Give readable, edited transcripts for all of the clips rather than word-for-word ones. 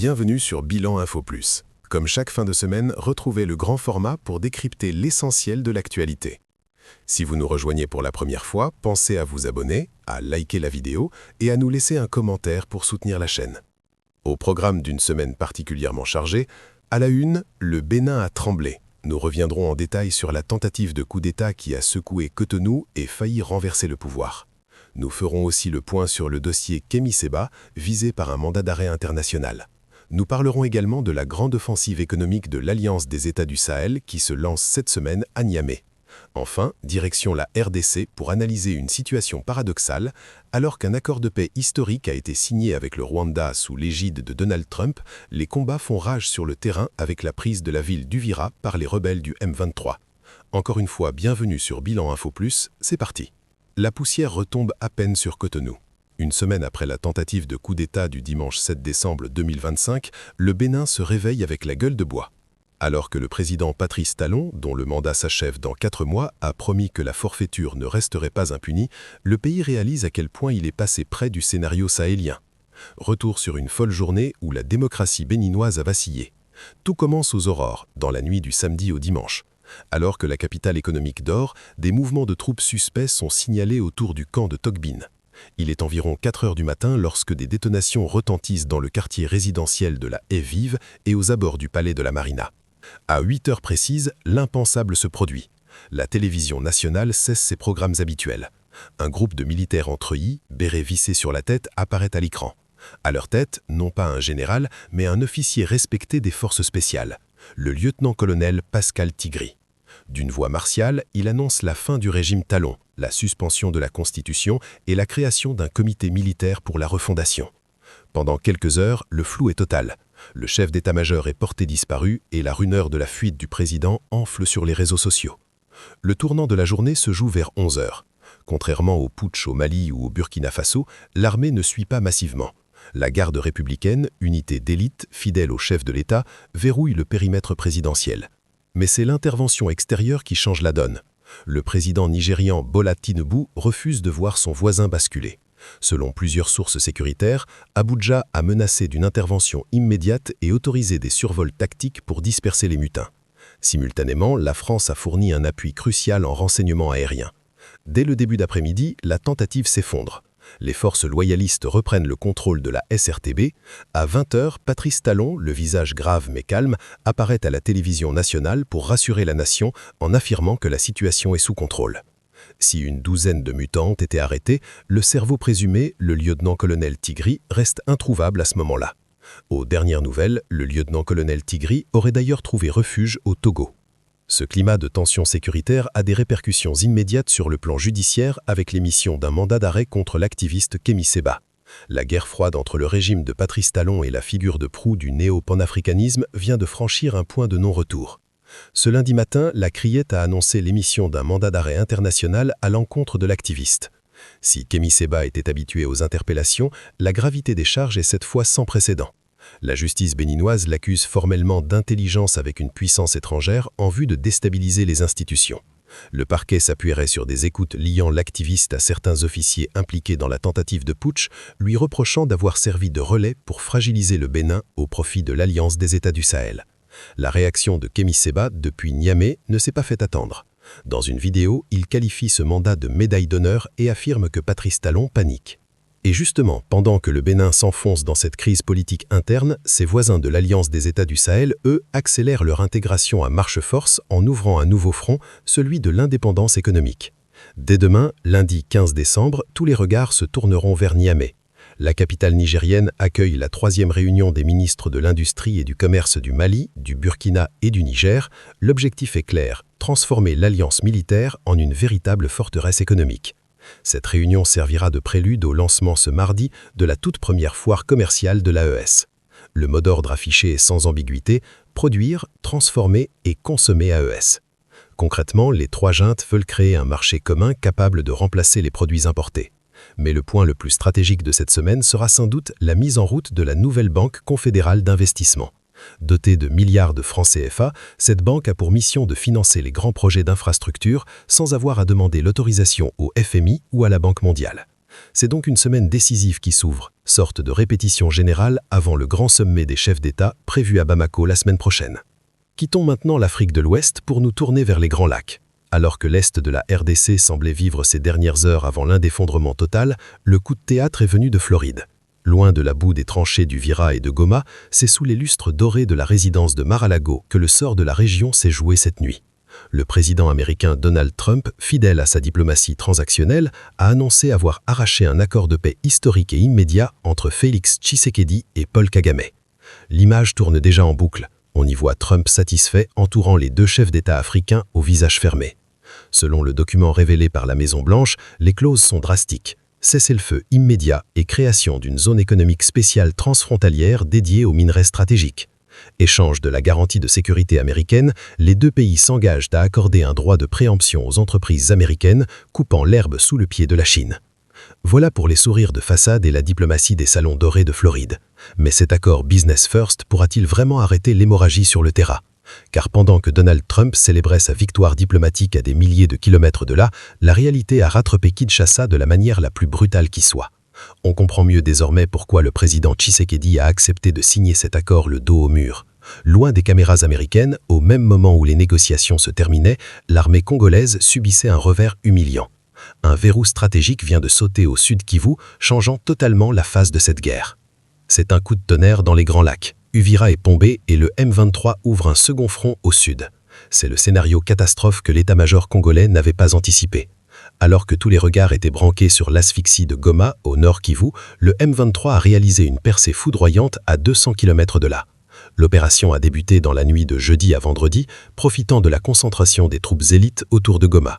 Bienvenue sur Bilan Info Plus. Comme chaque fin de semaine, retrouvez le grand format pour décrypter l'essentiel de l'actualité. Si vous nous rejoignez pour la première fois, pensez à vous abonner, à liker la vidéo et à nous laisser un commentaire pour soutenir la chaîne. Au programme d'une semaine particulièrement chargée, à la une, le Bénin a tremblé. Nous reviendrons en détail sur la tentative de coup d'État qui a secoué Cotonou et failli renverser le pouvoir. Nous ferons aussi le point sur le dossier Kémi Séba, visé par un mandat d'arrêt international. Nous parlerons également de la grande offensive économique de l'Alliance des États du Sahel qui se lance cette semaine à Niamey. Enfin, direction la RDC pour analyser une situation paradoxale. Alors qu'un accord de paix historique a été signé avec le Rwanda sous l'égide de Donald Trump, les combats font rage sur le terrain avec la prise de la ville d'Uvira par les rebelles du M23. Encore une fois, bienvenue sur Bilan Info Plus, c'est parti. La poussière retombe à peine sur Cotonou. Une semaine après la tentative de coup d'État du dimanche 7 décembre 2025, le Bénin se réveille avec la gueule de bois. Alors que le président Patrice Talon, dont le mandat s'achève dans 4 mois, a promis que la forfaiture ne resterait pas impunie, le pays réalise à quel point il est passé près du scénario sahélien. Retour sur une folle journée où la démocratie béninoise a vacillé. Tout commence aux aurores, dans la nuit du samedi au dimanche. Alors que la capitale économique dort, des mouvements de troupes suspects sont signalés autour du camp de Togbin. Il est environ 4 heures du matin lorsque des détonations retentissent dans le quartier résidentiel de la Haie-Vive et aux abords du palais de la Marina. À 8 heures précises, l'impensable se produit. La télévision nationale cesse ses programmes habituels. Un groupe de militaires en treillis, bérets vissés sur la tête, apparaît à l'écran. À leur tête, non pas un général, mais un officier respecté des forces spéciales, le lieutenant-colonel Pascal Tigri. D'une voix martiale, il annonce la fin du régime Talon, la suspension de la Constitution et la création d'un comité militaire pour la refondation. Pendant quelques heures, le flou est total. Le chef d'état-major est porté disparu et la rumeur de la fuite du président enfle sur les réseaux sociaux. Le tournant de la journée se joue vers 11 heures. Contrairement au putsch au Mali ou au Burkina Faso, l'armée ne suit pas massivement. La garde républicaine, unité d'élite fidèle au chef de l'État, verrouille le périmètre présidentiel. Mais c'est l'intervention extérieure qui change la donne. Le président nigérian Bola Tinubu refuse de voir son voisin basculer. Selon plusieurs sources sécuritaires, Abuja a menacé d'une intervention immédiate et autorisé des survols tactiques pour disperser les mutins. Simultanément, la France a fourni un appui crucial en renseignement aérien. Dès le début d'après-midi, la tentative s'effondre. Les forces loyalistes reprennent le contrôle de la SRTB. À 20 h, Patrice Talon, le visage grave mais calme, apparaît à la télévision nationale pour rassurer la nation en affirmant que la situation est sous contrôle. Si une douzaine de mutants ont été arrêtés, le cerveau présumé, le lieutenant-colonel Tigri, reste introuvable à ce moment-là. Aux dernières nouvelles, le lieutenant-colonel Tigri aurait d'ailleurs trouvé refuge au Togo. Ce climat de tension sécuritaire a des répercussions immédiates sur le plan judiciaire avec l'émission d'un mandat d'arrêt contre l'activiste Kémi Séba. La guerre froide entre le régime de Patrice Talon et la figure de proue du néo-panafricanisme vient de franchir un point de non-retour. Ce lundi matin, la Criette a annoncé l'émission d'un mandat d'arrêt international à l'encontre de l'activiste. Si Kémi Séba était habitué aux interpellations, la gravité des charges est cette fois sans précédent. La justice béninoise l'accuse formellement d'intelligence avec une puissance étrangère en vue de déstabiliser les institutions. Le parquet s'appuierait sur des écoutes liant l'activiste à certains officiers impliqués dans la tentative de putsch, lui reprochant d'avoir servi de relais pour fragiliser le Bénin au profit de l'Alliance des États du Sahel. La réaction de Kémi Séba depuis Niamey ne s'est pas fait attendre. Dans une vidéo, il qualifie ce mandat de médaille d'honneur et affirme que Patrice Talon panique. Et justement, pendant que le Bénin s'enfonce dans cette crise politique interne, ses voisins de l'Alliance des États du Sahel, eux, accélèrent leur intégration à marche-force en ouvrant un nouveau front, celui de l'indépendance économique. Dès demain, lundi 15 décembre, tous les regards se tourneront vers Niamey. La capitale nigérienne accueille la 3e réunion des ministres de l'Industrie et du Commerce du Mali, du Burkina et du Niger. L'objectif est clair, transformer l'alliance militaire en une véritable forteresse économique. Cette réunion servira de prélude au lancement ce mardi de la toute première foire commerciale de l'AES. Le mot d'ordre affiché est sans ambiguïté, produire, transformer et consommer AES. Concrètement, les 3 juntes veulent créer un marché commun capable de remplacer les produits importés. Mais le point le plus stratégique de cette semaine sera sans doute la mise en route de la nouvelle Banque confédérale d'investissement. Dotée de milliards de francs CFA, cette banque a pour mission de financer les grands projets d'infrastructure sans avoir à demander l'autorisation au FMI ou à la Banque mondiale. C'est donc une semaine décisive qui s'ouvre, sorte de répétition générale avant le grand sommet des chefs d'État prévu à Bamako la semaine prochaine. Quittons maintenant l'Afrique de l'Ouest pour nous tourner vers les Grands Lacs. Alors que l'Est de la RDC semblait vivre ses dernières heures avant l'un effondrement total, le coup de théâtre est venu de Floride. Loin de la boue des tranchées du Vira et de Goma, c'est sous les lustres dorés de la résidence de Mar-a-Lago que le sort de la région s'est joué cette nuit. Le président américain Donald Trump, fidèle à sa diplomatie transactionnelle, a annoncé avoir arraché un accord de paix historique et immédiat entre Félix Tshisekedi et Paul Kagame. L'image tourne déjà en boucle. On y voit Trump satisfait entourant les deux chefs d'État africains au visage fermé. Selon le document révélé par la Maison-Blanche, les clauses sont drastiques. Cessez-le-feu immédiat et création d'une zone économique spéciale transfrontalière dédiée aux minerais stratégiques. Échange de la garantie de sécurité américaine, les deux pays s'engagent à accorder un droit de préemption aux entreprises américaines, coupant l'herbe sous le pied de la Chine. Voilà pour les sourires de façade et la diplomatie des salons dorés de Floride. Mais cet accord Business First pourra-t-il vraiment arrêter l'hémorragie sur le terrain ? Car pendant que Donald Trump célébrait sa victoire diplomatique à des milliers de kilomètres de là, la réalité a rattrapé Kinshasa de la manière la plus brutale qui soit. On comprend mieux désormais pourquoi le président Tshisekedi a accepté de signer cet accord le dos au mur. Loin des caméras américaines, au même moment où les négociations se terminaient, l'armée congolaise subissait un revers humiliant. Un verrou stratégique vient de sauter au sud Kivu, changeant totalement la phase de cette guerre. C'est un coup de tonnerre dans les Grands Lacs. Uvira est tombé et le M23 ouvre un second front au sud. C'est le scénario catastrophe que l'état-major congolais n'avait pas anticipé. Alors que tous les regards étaient branqués sur l'asphyxie de Goma, au nord Kivu, le M23 a réalisé une percée foudroyante à 200 km de là. L'opération a débuté dans la nuit de jeudi à vendredi, profitant de la concentration des troupes élites autour de Goma.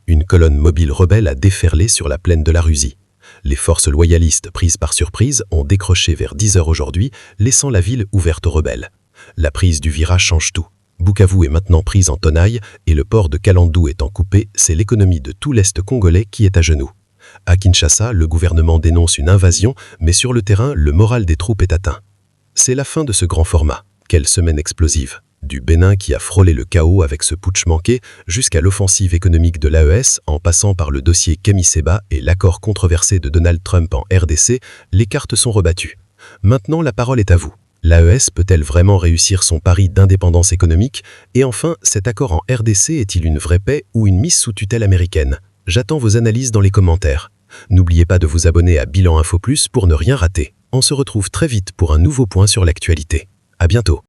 Une colonne mobile rebelle a déferlé sur la plaine de la Russie. Les forces loyalistes prises par surprise ont décroché vers 10 h aujourd'hui, laissant la ville ouverte aux rebelles. La prise du Vira change tout. Bukavu est maintenant prise en tenaille et le port de Kalandou étant coupé, c'est l'économie de tout l'Est congolais qui est à genoux. À Kinshasa, le gouvernement dénonce une invasion, mais sur le terrain, le moral des troupes est atteint. C'est la fin de ce grand format. Quelle semaine explosive! Du Bénin qui a frôlé le chaos avec ce putsch manqué, jusqu'à l'offensive économique de l'AES, en passant par le dossier Kamiseba et l'accord controversé de Donald Trump en RDC, les cartes sont rebattues. Maintenant, la parole est à vous. L'AES peut-elle vraiment réussir son pari d'indépendance économique? Et enfin, cet accord en RDC est-il une vraie paix ou une mise sous tutelle américaine? J'attends vos analyses dans les commentaires. N'oubliez pas de vous abonner à Bilan Info Plus pour ne rien rater. On se retrouve très vite pour un nouveau point sur l'actualité. À bientôt.